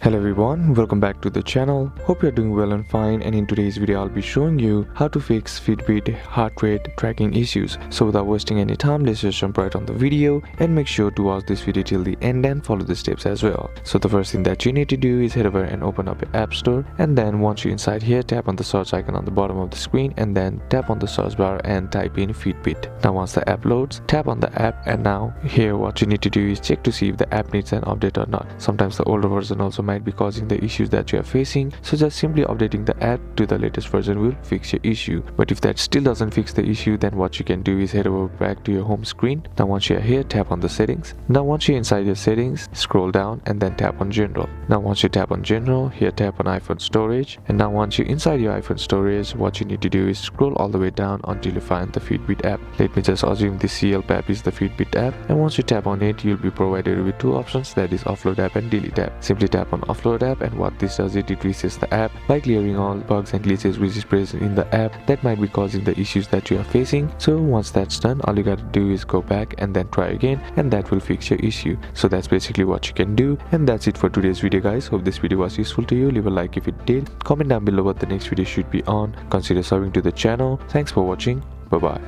Hello everyone, welcome back to the channel. Hope you're doing well and fine, and in today's video I'll be showing you how to fix Fitbit heart rate tracking issues. So without wasting any time, let's just jump right on the video and make sure to watch this video till the end and follow the steps as well. So the first thing that you need to do is head over and open up your app store, and then once you're inside here, tap on the search icon on the bottom of the screen and then tap on the search bar and type in Fitbit. Now once the app loads, tap on the app, and now here what you need to do is check to see if the app needs an update or not. Sometimes the older version also might be causing the issues that you are facing, so just simply updating the app to the latest version will fix your issue. But if that still doesn't fix the issue, then what you can do is head over back to your home screen. Now once you're here, tap on the settings. Now once you're inside your settings, scroll down and then tap on general. Now once you tap on general, here tap on iPhone storage, and now once you're inside your iPhone storage, what you need to do is scroll all the way down until you find the Fitbit app. Let me just assume this CL app is the Fitbit app, and once you tap on it, you'll be provided with two options, that is offload app and delete app. Simply tap on offload app, and what this does, it resets the app by clearing all bugs and glitches which is present in the app that might be causing the issues that you are facing. So once that's done, all you gotta do is go back and then try again, and that will fix your issue. So that's basically what you can do, and that's it for today's video guys. Hope this video was useful to you. Leave a like if it did, comment down below what the next video should be on, consider subbing to the channel. Thanks for watching. Bye bye.